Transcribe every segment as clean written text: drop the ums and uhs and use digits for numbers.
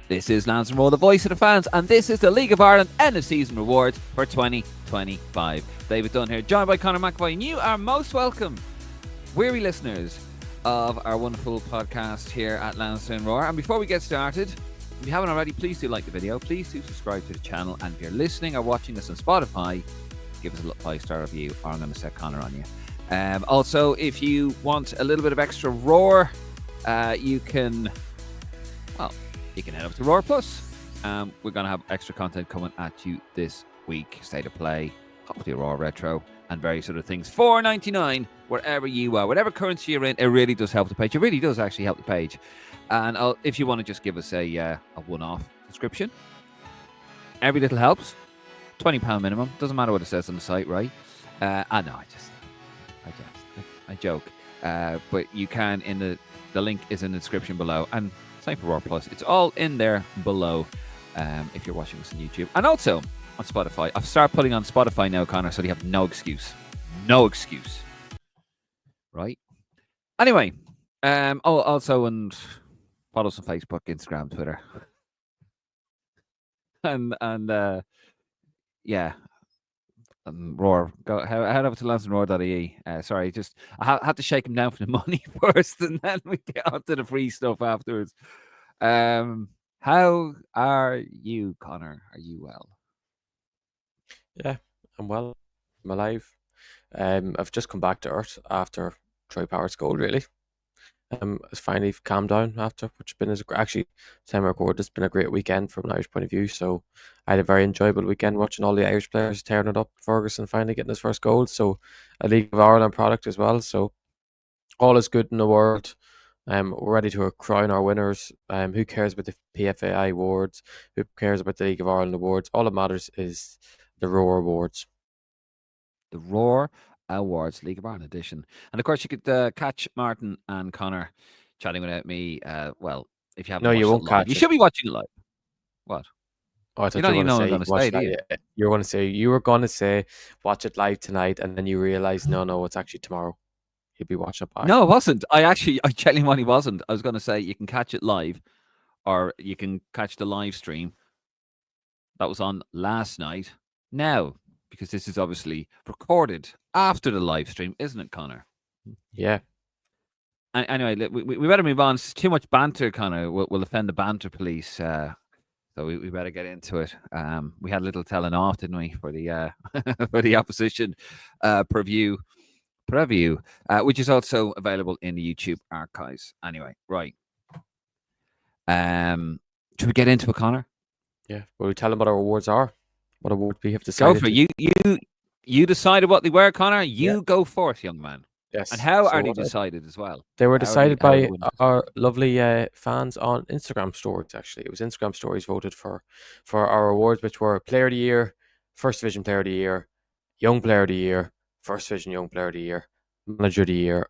This is Lansdowne, the voice of the fans, and this is the League of Ireland end of season rewards for 2025. David Dunn here, joined by Conor McAvoy, and you are most welcome, weary listeners of our wonderful podcast here at Lansdowne Roar. And before we get started, if you haven't already, please do like the video, please do subscribe to the channel, and if you're listening or watching us on Spotify, give us a little 5-star review, or I'm going to set Conor on you. Also, if you want a little bit of extra roar, you can head up to Roar Plus. We're going to have extra content coming at you this week. State of play, hopefully a Roar Retro, and various other things. $4.99 wherever you are. Whatever currency you're in, it really does help the page. It really does actually help the page. And if you want to just give us a one-off subscription, every little helps. £20 minimum. Doesn't matter what it says on the site, right? I joke. But you can, the link is in the description below. And same for Roar Plus. It's all in there below if you're watching us on YouTube. And also on Spotify. I've started putting on Spotify now, Conor, so you have no excuse. No excuse. Right? Anyway. Also, and follow us on Facebook, Instagram, Twitter. Roar. Go head over to lansdowneroar.ie. Sorry, I had to shake him down for the money first, and then we get onto the free stuff afterwards. How are you, Conor? Are you well? Yeah, I'm well. I'm alive. I've just come back to Earth after Troy Power's goal, really. It's finally calmed down after, which has been actually, time I record, it's been a great weekend from an Irish point of view. So I had a very enjoyable weekend watching all the Irish players tearing it up. Ferguson finally getting his first goal, so a League of Ireland product as well. So all is good in the world. We're ready to crown our winners. Who cares about the PFAI awards? Who cares about the League of Ireland awards? All that matters is the Roar Awards. The Roar Awards League of Ireland edition. And of course, you could catch Martin and Conor chatting without me. If you haven't watched it live, you should be watching it live. What? Oh, I thought you were going to say, do you? You were going to say, watch it live tonight, and then you realize, no, it's actually tomorrow. You'll be watching it back. No, it wasn't. I genuinely wasn't. I was going to say you can catch it live, or you can catch the live stream. That was on last night. Now, because this is obviously recorded after the live stream, isn't it, Conor? Yeah. Anyway, we better move on. It's too much banter, Conor. We'll offend the banter police. So we better get into it. We had a little telling off, didn't we, for the for the opposition preview, which is also available in the YouTube archives. Anyway, right. Should we get into it, Conor? Yeah. Will we tell them what our awards are? What award we have decided? Go for it. You decided what they were, Conor. You go forth, young man. Yes. And how are they decided as well? They were decided by our lovely fans on Instagram stories, actually. It was Instagram stories voted for our awards, which were Player of the Year, First Division Player of the Year, Young Player of the Year, First Division Young Player of the Year, Manager of the Year,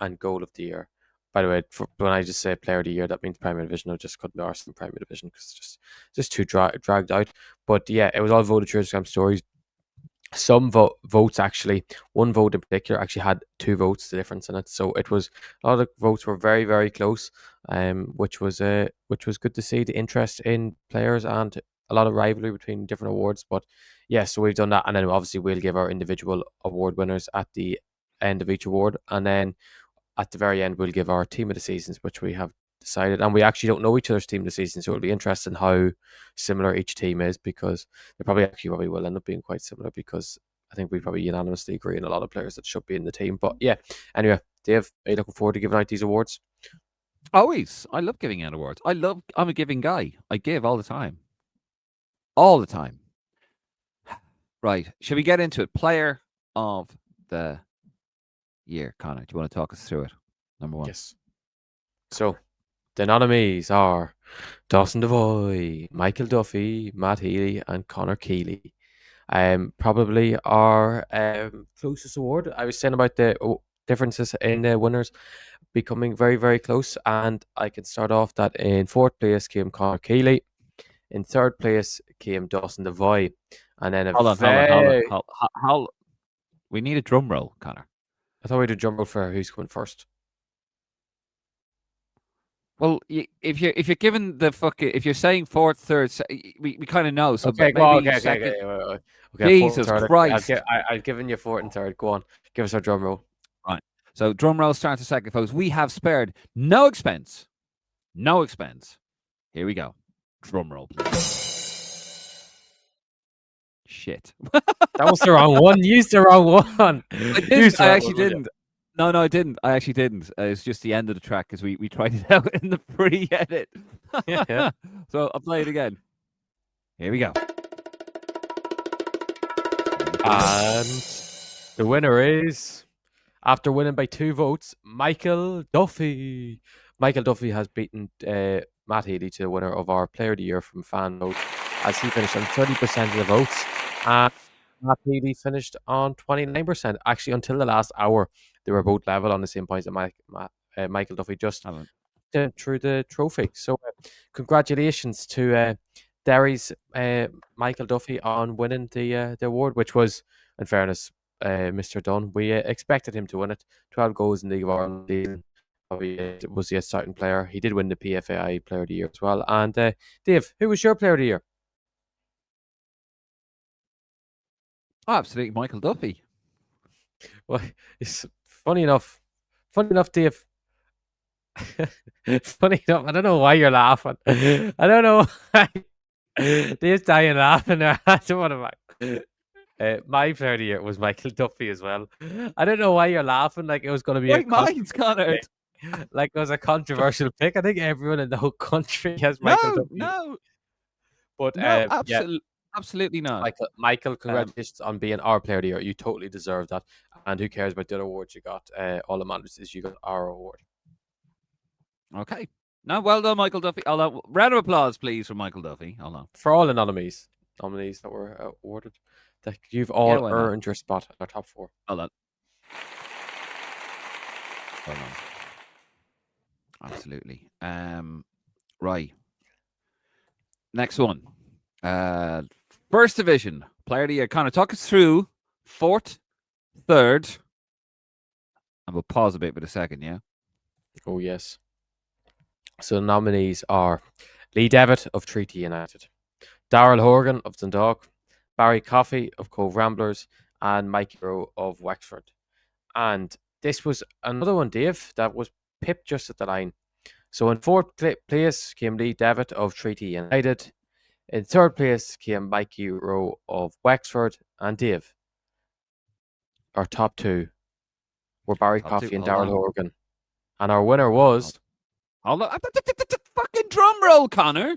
and Goal of the Year. By the way, when I just say Player of the Year, that means Premier Division. I just couldn't arse in Premier Division because it's just too dragged out. But yeah, it was all voted through Instagram stories. Some votes actually, one vote in particular actually had 2 votes, the difference in it. So it was, a lot of the votes were very, very close, which was good to see, the interest in players and a lot of rivalry between different awards. But yeah, so we've done that, and then obviously we'll give our individual award winners at the end of each award, and then at the very end we'll give our team of the seasons, which we have decided, and we actually don't know each other's team of the season, so it'll be interesting how similar each team is, because they probably will end up being quite similar, because I think we probably unanimously agree on a lot of players that should be in the team. But yeah, anyway, Dave, are you looking forward to giving out these awards? Always. I love giving out awards. I'm a giving guy. I give all the time. Right, should we get into it? Player of the Year, Conor, do you want to talk us through it? Number 1. Yes. So the nominees are Dawson Devoy, Michael Duffy, Matt Healy, and Conor Keeley. Probably our closest award. I was saying about the differences in the winners becoming very, very close, and I can start off that in 4th place came Conor Keeley, in 3rd place came Dawson Devoy, and then hold on. We need a drum roll, Conor. I thought we did drum roll for who's coming first. Well, if you're given the if you're saying fourth, third, we kind of know. So, Okay, but go on. maybe Okay, okay, second. okay. Okay, fourth and Jesus third. Christ! I've given you fourth and third. Go on, give us our drum roll. Right. So drum roll starts a second, folks. We have spared no expense. No expense. Here we go. Drum roll, please. Shit. That was the wrong one. Use the wrong one. I Use didn't. the I wrong actually one, will you? didn't. No, I didn't. I actually didn't. It's just the end of the track because we tried it out in the pre-edit. Yeah, yeah. So I'll play it again. Here we go. And the winner is, after winning by 2 votes, Michael Duffy. Michael Duffy has beaten Matt Healy to the winner of our Player of the Year from fan vote, as he finished on 30% of the votes. And Matt Healy finished on 29%. Actually, until the last hour, they were both level on the same points that Michael Duffy just through the trophy. So, congratulations to Derry's Michael Duffy on winning the award, which was, in fairness, Mr. Dunn. We expected him to win it. 12 goals in the League of Ireland season. Probably was the starting player. He did win the PFAI Player of the Year as well. And Dave, who was your Player of the Year? Oh, absolutely, Michael Duffy. Well, it's funny enough, Dave. Funny enough, I don't know why you're laughing. I don't know why. Dave's dying laughing there. I don't want to. My Player of the Year was Michael Duffy as well. I don't know why you're laughing. Like it was going to be Right minds, Connor. like it was a controversial pick. I think everyone in the whole country has Michael No, Duffy. no, But no, yeah, absolutely not. Michael, congratulations on being our Player of the Year. You totally deserve that. And who cares about the other awards you got? All that matters is you got our award. Okay. No, well done, Michael Duffy. Round of applause, please, for Michael Duffy. Hold on. For all the nominees that were awarded, that you've all earned your spot in our top 4. Hold on. Absolutely. Right. Next one. First division Player of the Year. Connor, talk us through fourth, third, and we'll pause a bit for a second. Yeah. Oh yes. So the nominees are Lee Devitt of Treaty United, Daryl Horgan of Dundalk, Barry Coffey of Cove Ramblers, and Mikey Rowe of Wexford. And this was another one, Dave, that was pipped just at the line. So in fourth place came Lee Devitt of Treaty United. In third place came Mikey Rowe of Wexford. And Dave, our top 2 were Barry Coffey and Daryl Horgan. And our winner was... Hold on. Fucking drum roll, Connor.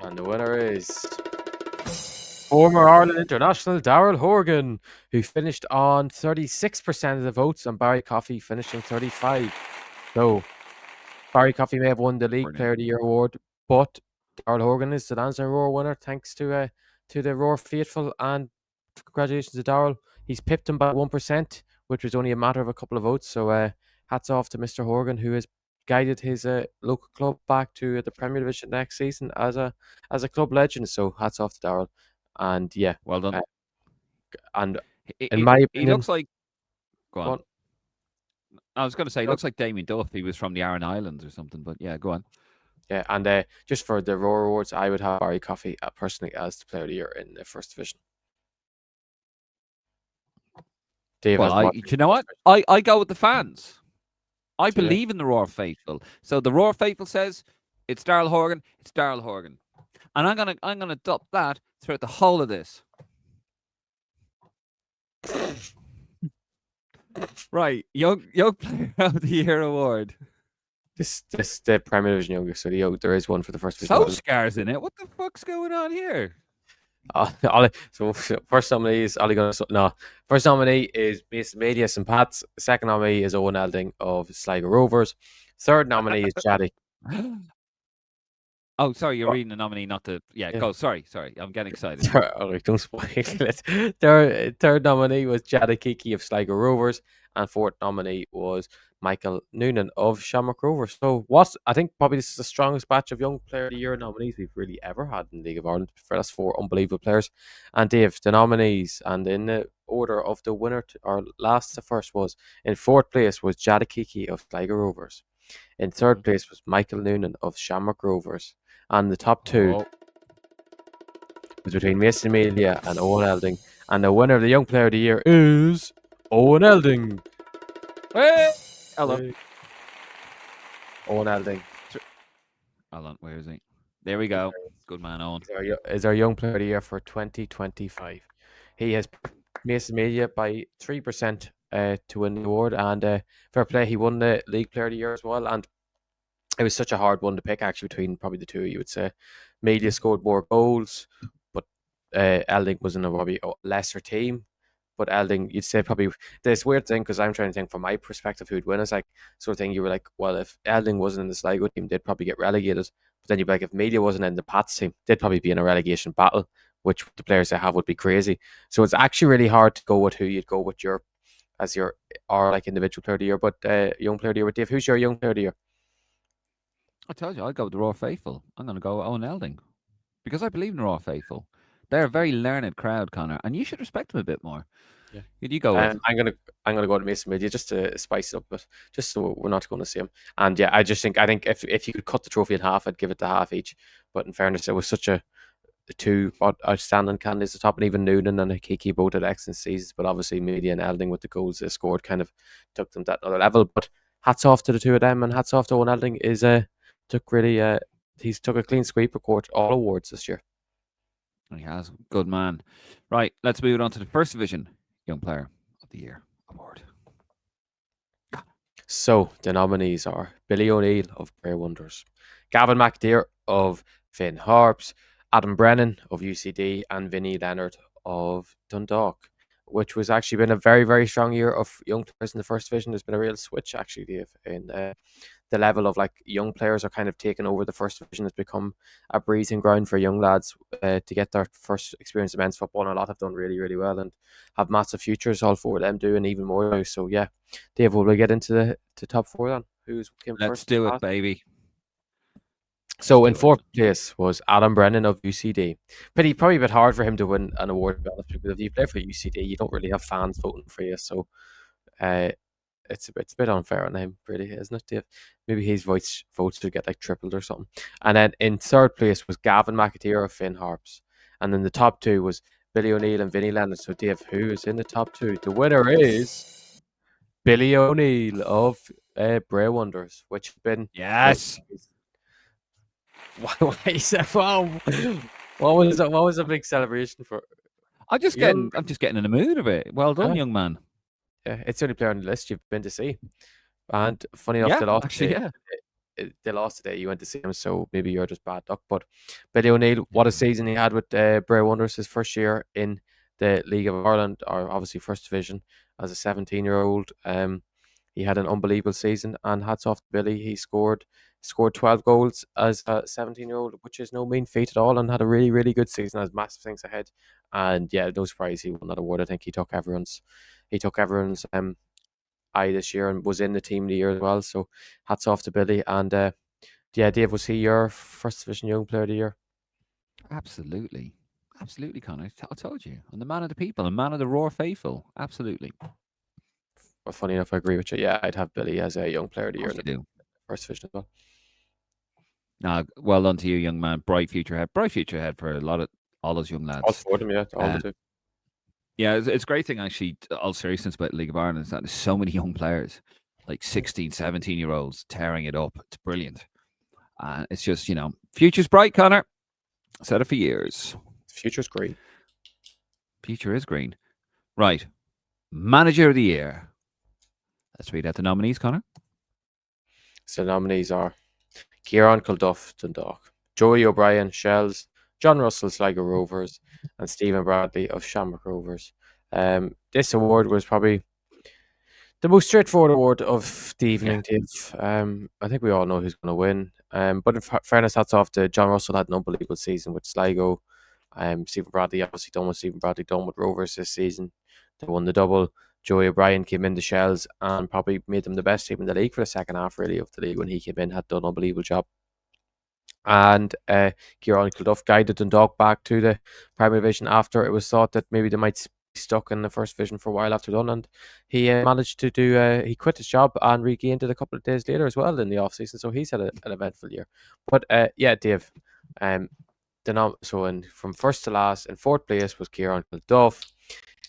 And the winner is former Ireland international Daryl Horgan, who finished on 36% of the votes, and Barry Coffey finished on 35%. So Barry Coffey may have won the League Player of the Year award, but Daryl Horgan is the Lansdowne Roar winner, thanks to the Roar faithful, and congratulations to Daryl. He's pipped him by 1%, which was only a matter of a couple of votes. So hats off to Mr. Horgan, who has guided his local club back to the Premier Division next season as a club legend. So hats off to Daryl. And yeah, well done. And in my opinion, he looks like. Go on. Go on. I was going to say, he looks like Damien Duff. He was from the Aran Islands or something, but yeah, go on. Yeah, and just for the Roar Awards, I would have Barry Coffey personally as the Player of the Year in the first division. Dave, well, you know what? I go with the fans. I believe in the Roar faithful. So the Roar faithful says it's Daryl Horgan. It's Daryl Horgan, and I'm gonna adopt that throughout the whole of this. Right, young Player of the Year award. This the Premier Division youngest, so there is one for the first division. Solskjaer's in it. What the fuck's going on here? So first nominee is Ollie Gunnar. No, first nominee is Mason Media and Pats. Second nominee is Owen Elding of Sligo Rovers. Third nominee is Jaddy. Oh, sorry, you're reading the nominee, not the... Yeah, go. Sorry. I'm getting excited. Don't spoil it. Third nominee was Jaddy Kiki of Sligo Rovers. and fourth nominee was Michael Noonan of Shamrock Rovers. So I think probably this is the strongest batch of Young Player of the Year nominees we've really ever had in League of Ireland. For us, four unbelievable players. And Dave, the nominees, and in the order of the winner, or last to first, was in fourth place was Jadakiki of Sligo Rovers. In third place was Michael Noonan of Shamrock Rovers. And the top two was between Mason Amelia and Owen Elding. And the winner of the Young Player of the Year is Owen Elding. Hey! Hold Hey. Owen Elding. Hold on, where is he? There we go. Good man, Owen. Is our Young Player of the Year for 2025. He has Mason Amelia by 3% to win the award. And fair play, he won the League Player of the Year as well. And it was such a hard one to pick, actually, between probably the two, you would say. Media scored more goals, but Elding was in a probably lesser team. But Elding, you'd say probably this weird thing, because I'm trying to think from my perspective who'd win. It's like sort of thing you were like, well, if Elding wasn't in the Sligo team, they'd probably get relegated. But then you'd be like, if Media wasn't in the Pats team, they'd probably be in a relegation battle, which the players they have would be crazy. So it's actually really hard to go with who you'd go with your or like individual player of the year. But Young Player of the Year with Dave, who's your Young Player of the Year? I told you, I'd go with the Raw Faithful. I'm going to go with Owen Elding because I believe in the Raw Faithful. They're a very learned crowd, Connor, and you should respect them a bit more. Yeah. Who do you go with? I'm gonna go to Mason Media just to spice it up, but just so we're not going to see him. And yeah, I think if you could cut the trophy in half, I'd give it to half each. But in fairness, it was such a two outstanding candidates at the top, and even Noonan and Kiki both had excellent seasons. But obviously, Media and Elding with the goals they scored kind of took them to that other level. But hats off to the two of them, and hats off to Owen Elding. He's took a clean sweep of all awards this year. He has. Good man. Right, let's move on to the First Division Young Player of the Year award. So the nominees are Billy O'Neill of Bray Wonders, Gavin McAteer of Finn Harps, Adam Brennan of UCD, and Vinnie Leonard of Dundalk, which was actually been a very, very strong year of young players in the First Division. There's been a real switch, actually, Dave, in the level of like young players are kind of taking over the First Division. It's become a breathing ground for young lads to get their first experience of men's football, and a lot have done really, really well and have massive futures. All four of them doing even more now. So yeah, Dave, will we get into the top four then? Who's came Let's first? do it, baby. So in fourth place was Adam Brennan of UCD. Probably a bit hard for him to win an award, to be honest, because if you play for UCD, you don't really have fans voting for you. So it's a bit unfair on him, really, isn't it, Dave? Maybe his votes should get like tripled or something. And then in third place was Gavin McAteer of Finn Harps. And then the top two was Billy O'Neill and Vinnie Leonard. So Dave, who is in the top two? The winner is Billy O'Neill of Bray Wonders, which has been Yes. Why is that? Wow. What was a big celebration for? I'm just getting in the mood of it. Well done, young man. Yeah, it's the only player on the list you've been to see. And funny enough, they lost today. You went to see him, so maybe you're just bad luck. But Billy O'Neill, what a season he had with Bray Wonders, his first year in the League of Ireland, or obviously First Division, as a 17-year-old. He had an unbelievable season, and hats off to Billy. He scored 12 goals as a 17-year-old, which is no mean feat at all, and had a really, really good season. Has massive things ahead, and yeah, no surprise he won that award. I think he took everyone's eye this year and was in the team of the year as well. So hats off to Billy. And yeah, Dave, was he your First Division Young Player of the Year? Absolutely, Connor. I told you, I'm the man of the people, a man of the Raw Faithful. Absolutely. Well, funny enough, I agree with you. Yeah, I'd have Billy as a Young Player of the Year in the First Division as well. Well done to you, young man. Bright future ahead for all those young lads. All for them, yeah, all the two. Yeah, it's a great thing, actually, all seriousness about League of Ireland, is that there's so many young players, like 16, 17-year-olds tearing it up. It's brilliant. It's just, future's bright, Connor. Said it for years. Future's green. Future is green. Right. Manager of the Year. Let's read out the nominees, Connor. So the nominees are Kieran Kilduff, Dundalk, Joey O'Brien, Shells, John Russell, Sligo Rovers, and Stephen Bradley of Shamrock Rovers. This award was probably the most straightforward award of the evening, Dave. I think we all know who's going to win. But in fairness, hats off to John Russell. Had an unbelievable season with Sligo. Stephen Bradley, obviously done with Rovers this season. They won the double. Joey O'Brien came into Shells and probably made them the best team in the league for the second half, really, of the league when he came in, had done an unbelievable job. And Kieran Kilduff guided Dundalk back to the Premier Division after it was thought that maybe they might be stuck in the first division for a while after done. And he managed to do, he quit his job and regained it a couple of days later as well in the off season. So he's had an eventful year. But yeah, Dave, from first to last, in fourth place was Kieran Kilduff.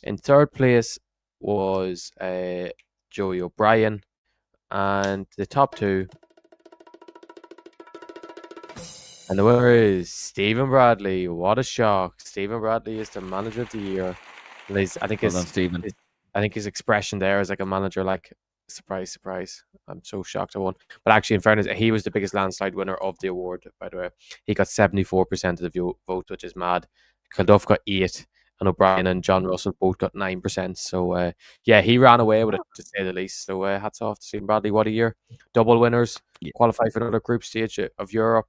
In third place was Joey O'Brien. And the top two. And the winner is Stephen Bradley. What a shock. Stephen Bradley is the manager of the year. And I think Well done, Stephen. I think his expression there is like a manager, like, surprise, surprise. I'm so shocked I won. But actually, in fairness, he was the biggest landslide winner of the award, by the way. He got 74% of the vote, which is mad. Kilduff got 8%, and O'Brien and John Russell both got 9%. So, yeah, he ran away with it, to say the least. So, hats off to Stephen Bradley. What a year. Double winners, qualify for another group stage of Europe,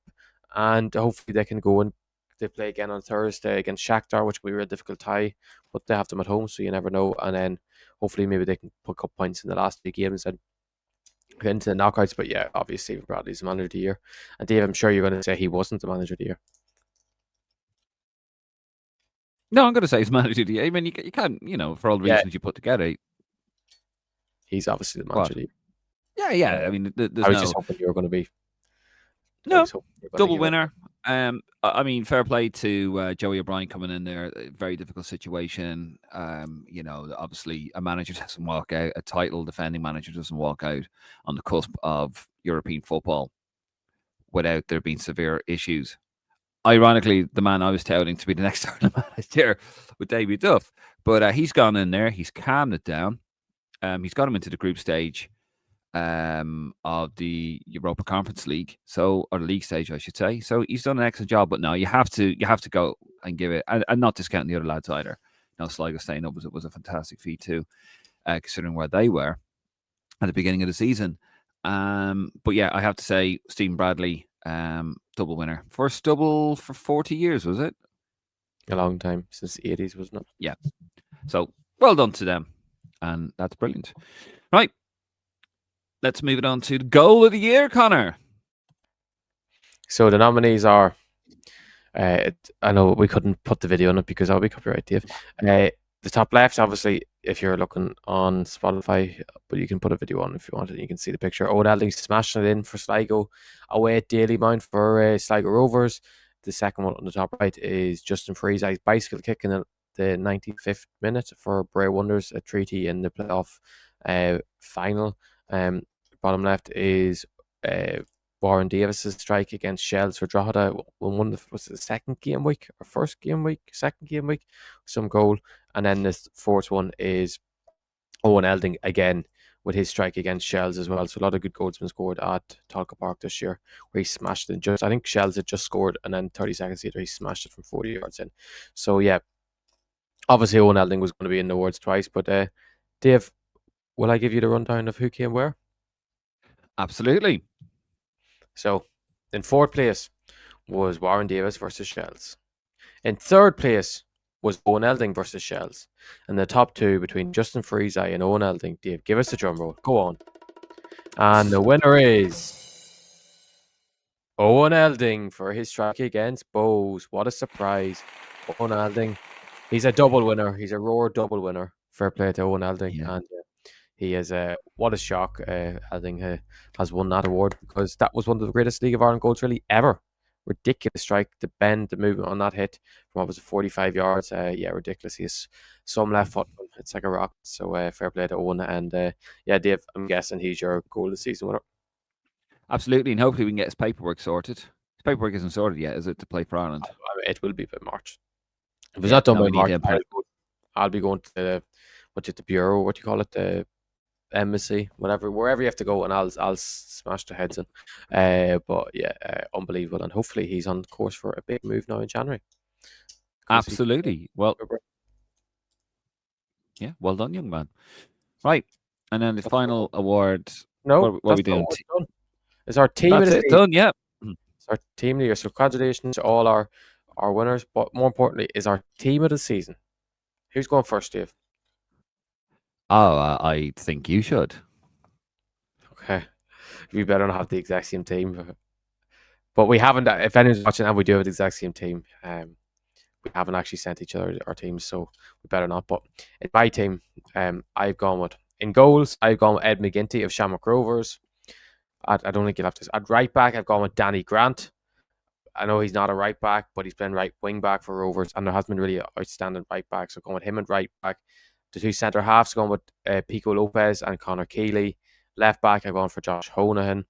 and hopefully they can go and they play again on Thursday against Shakhtar, which will be a real difficult tie, but they have them at home, so you never know. And then hopefully maybe they can pick up points in the last few games and get into the knockouts. But yeah, obviously Stephen Bradley's the manager of the year. And Dave, I'm sure you're going to say he wasn't the manager of the year. No, I'm going to say he's manager of the year. I mean, you can't, for all the reasons you put together. He's obviously the manager of the year. Yeah. I mean, there's I was just hoping you were going to be. No, double winner. I mean, fair play to Joey O'Brien coming in there. Very difficult situation. Obviously a manager doesn't walk out. A title defending manager doesn't walk out on the cusp of European football without there being severe issues. Ironically, the man I was touting to be the next manager with David Duff, but he's gone in there. He's calmed it down. He's got him into the group stage of the Europa Conference League, or the league stage, I should say. So he's done an excellent job. But no, you have to go and give it, and not discounting the other lads either. Sligo staying up was a fantastic feat too, considering where they were at the beginning of the season. But yeah, I have to say, Stephen Bradley, double winner, first double for 40 years, was it? A long time, since the 80s, wasn't it? Yeah. So well done to them, and that's brilliant. Right. Let's move it on to the goal of the year, Connor. So the nominees are, I know we couldn't put the video on it because that would be copyright, Dave. The top left, obviously, if you're looking on Spotify, but you can put a video on if you want it. You can see the picture. Owen Elding smashing it in for Sligo away at Dalymount for Sligo Rovers. The second one on the top right is Justin Freeze's bicycle kick in the 95th minute for Bray Wonders, a treaty in the playoff final. Bottom left is Warren Davis's strike against Shells for Drogheda. Was it the second game week or first game week? Second game week, some goal. And then the fourth one is Owen Elding again with his strike against Shells as well. So a lot of good goals been scored at Talca Park this year, where he smashed it. I think Shells had just scored, and then 30 seconds later he smashed it from 40 yards in. So yeah, obviously Owen Elding was going to be in the awards twice. But Dave, will I give you the rundown of who came where? Absolutely. So, in fourth place was Warren Davis versus Shells. In third place was Owen Elding versus Shells. And the top two between Justin Freeze and Owen Elding. Dave, give us a drum roll. Go on. And the winner is Owen Elding for his strike against Bows. What a surprise. Owen Elding. He's a double winner. He's a Roar double winner. Fair play to Owen Elding. Yeah. And he is what a shock. Elding has won that award because that was one of the greatest League of Ireland goals really ever. Ridiculous strike, the bend, the movement on that hit from what was it, 45 yards. Yeah, ridiculous. He has some left foot. It's like a rock. So fair play to Owen. And yeah, Dave, I'm guessing he's your goal of the season winner. Absolutely, and hopefully we can get his paperwork sorted. His paperwork isn't sorted yet, is it, to play for Ireland? It will be by March. If it's not done by March, I'll be going to the bureau. What do you call it? The embassy, wherever you have to go, and I'll smash the heads in. But yeah, unbelievable, and hopefully he's on course for a big move now in January. Absolutely. Well, yeah, well done, young man. Right, and then the final award. No, what are we doing? It's our team. That's it. Done. Yeah. It's our team of the year. So congratulations to all our winners. But more importantly, is our team of the season. Who's going first, Dave? Oh, I think you should. Okay, we better not have the exact same team. But we haven't. If anyone's watching, and we do have the exact same team, we haven't actually sent each other our teams, so we better not. But in my team, I've gone with in goals. I've gone with Ed McGinty of Shamrock Rovers. I don't think you'll have to. At right back, I've gone with Danny Grant. I know he's not a right back, but he's been right wing back for Rovers, and there has been really outstanding right back. So going with him at right back. The two centre halves going with Pico Lopez and Connor Keeley. Left back, I've gone for Josh Honahan,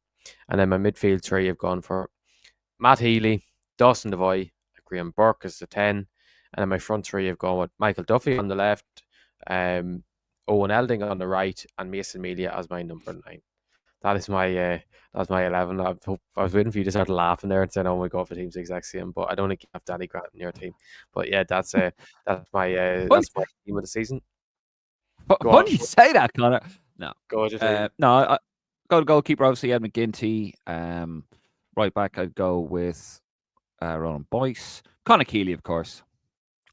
and then my midfield three, I've gone for Matt Healy, Dawson Devoy, Graham Burke as the 10. And then my front three, I've gone with Michael Duffy on the left, Owen Elding on the right, and Mason Melia as my number 9. That is my that's my 11. I was waiting for you to start laughing there and saying, "Oh my god, the team's the exact same." But I don't think you have Danny Grant in your team. But yeah, that's Funny, my team of the season. Go on, funny you say that, Connor. No, go on your team. no. I go to goalkeeper. Obviously, Ed McGinty. Right back, I'd go with Ronan Boyce, Connor Keeley, of course.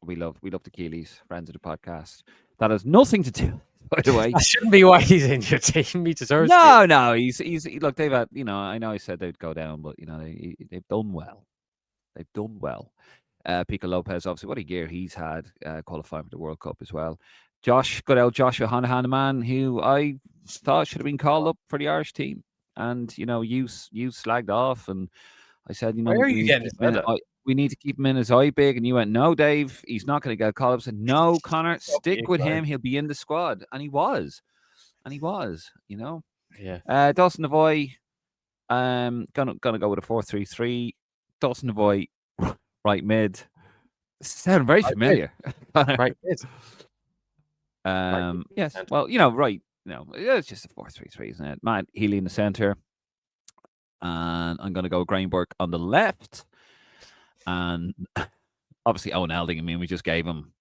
We love the Keeleys, friends of the podcast. That has nothing to do, by the way. That shouldn't be why he's in your team. He deserves to be. No, he's look. They've had, I know I said they'd go down, but they've done well. They've done well. Pico Lopez, obviously, what a year he's had, qualifying for the World Cup as well. Good old Joshua Honahan, a man who I thought should have been called up for the Irish team, and you slagged off, and I said, Where are you getting this out of? we need to keep him in his eye big, and you went, no, Dave, he's not going to get called up. I said, no, Connor, stick with him. He'll be in the squad, and he was, Yeah. Dawson Devoy, gonna go with a 4-3-3. Dawson Devoy, right mid. Sound very familiar. Right mid. Yes. Well, right. It's just a 4-3-3, isn't it? Matt Healy in the center, and I'm gonna go Greenberg on the left, and obviously Owen Elding. I mean, we just gave him,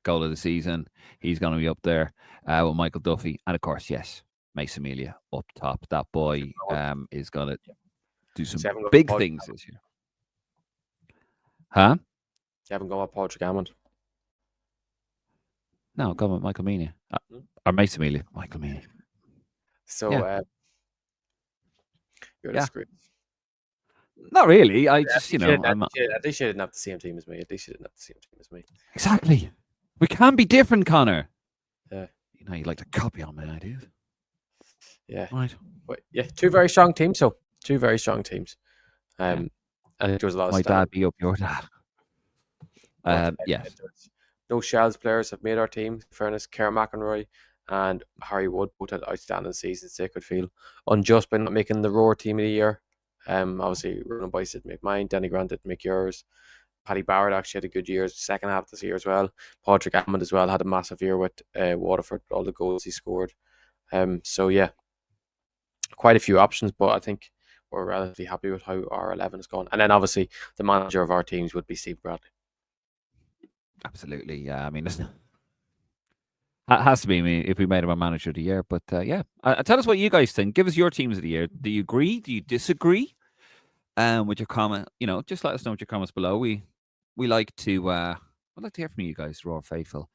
goal of the season. He's gonna be up there with Michael Duffy, and of course, yes, Mason Melia up top. That boy is gonna do some big things this year. Huh? You haven't gone with Patrick Hammond. No, go with Michael Meany. Or Mason Melia. Michael Meany. So you're discreet. Not really. I just, at least you didn't have the same team as me. Exactly. We can be different, Connor. Yeah. You like to copy on my ideas. Yeah. Right. But yeah, two very strong teams. So two very strong teams. I think there was a lot of my dad be up your dad. Yes. No Shells players have made our team. In fairness, Kerr McEnroy and Harry Wood both had outstanding seasons. They could feel unjust by not making the Roar team of the year. Obviously, Ronan Boyce didn't make mine. Danny Grant didn't make yours. Paddy Barrett actually had a good year, second half this year as well. Patrick Hammond as well had a massive year with Waterford, all the goals he scored. So yeah, quite a few options, but I think we're relatively happy with how our 11 has gone. And then obviously the manager of our teams would be Steve Bradley. Absolutely, yeah. I mean, it has to be me if we made him our manager of the year. But yeah, tell us what you guys think. Give us your teams of the year. Do you agree? Do you disagree? With your comment, just let us know with your comments below. We like to I'd like to hear from you guys, Raw Faithful.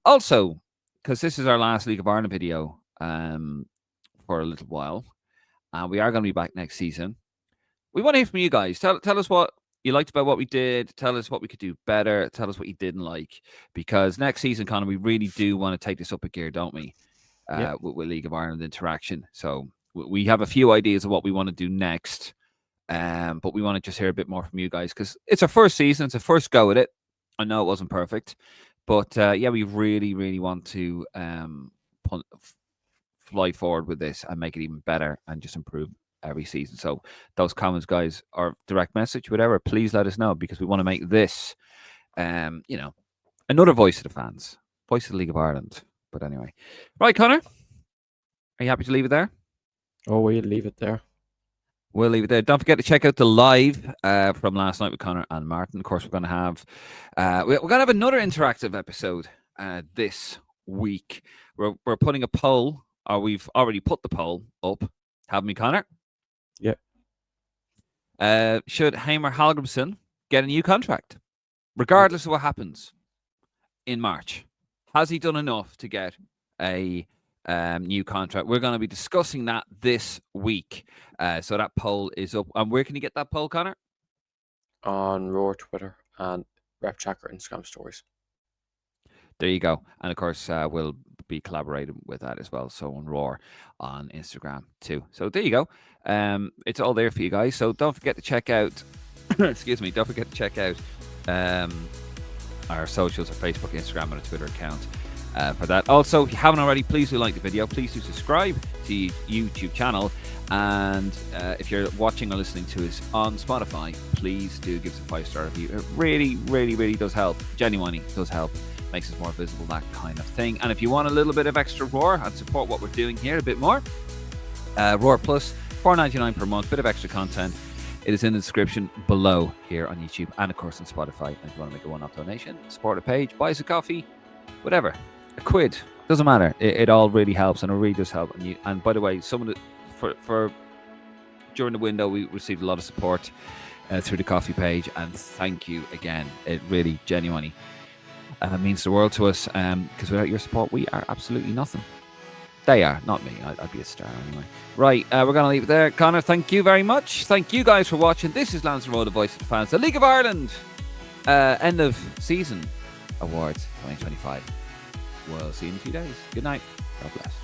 Also, because this is our last League of Ireland video for a little while, and we are going to be back next season. We want to hear from you guys. Tell us what you liked about what we did. Tell us what we could do better. Tell us what you didn't like. Because next season, Conor, we really do want to take this up a gear, don't we? With League of Ireland interaction. So we have a few ideas of what we want to do next. But we want to just hear a bit more from you guys because it's our first season. It's a first go at it. I know it wasn't perfect, but we really, really want to fly forward with this and make it even better and just improve every season. So those comments, guys, or direct message, whatever, please let us know because we want to make this, another voice of the fans, voice of the League of Ireland. But anyway, right, Connor, are you happy to leave it there? Oh, we'll leave it there. We'll leave it there. Don't forget to check out the live from last night with Connor and Martin. Of course, we're going to have another interactive episode this week. We're putting a poll, or we've already put the poll up. Haven't we, Connor? Yeah. Should Heimer Hallgrimsson get a new contract, regardless of what happens in March? Has he done enough to get a new contract? We're going to be discussing that this week. So that poll is up. And where can you get that poll, Conor? On Roar Twitter and Rep Tracker Instagram stories. There you go. And of course, we'll be collaborating with that as well. So on Roar on Instagram too. So there you go. It's all there for you guys. So don't forget to check out, excuse me, don't forget to check out our socials, our Facebook, Instagram, and our Twitter account for that. Also, if you haven't already, please do like the video. Please do subscribe to the YouTube channel. And if you're watching or listening to us on Spotify, please do give us a 5-star review. It really, really, really does help. Genuinely does help. Makes us more visible, that kind of thing. And if you want a little bit of extra Roar and support what we're doing here a bit more, Roar Plus, $4.99 per month, bit of extra content. It is in the description below here on YouTube and of course on Spotify. And if you want to make a one-off donation, support a page, buy us a coffee, whatever, a quid, doesn't matter. It all really helps, and it really does help. And by the way, some of the for during the window, we received a lot of support through the coffee page, and thank you again. It really genuinely means the world to us, because without your support, we are absolutely nothing. They are, not me. I'd be a star anyway. Right, we're going to leave it there. Conor, thank you very much. Thank you guys for watching. This is Lansdowne, the voice of the fans, the League of Ireland end of season awards 2025. We'll see you in a few days. Good night. God bless.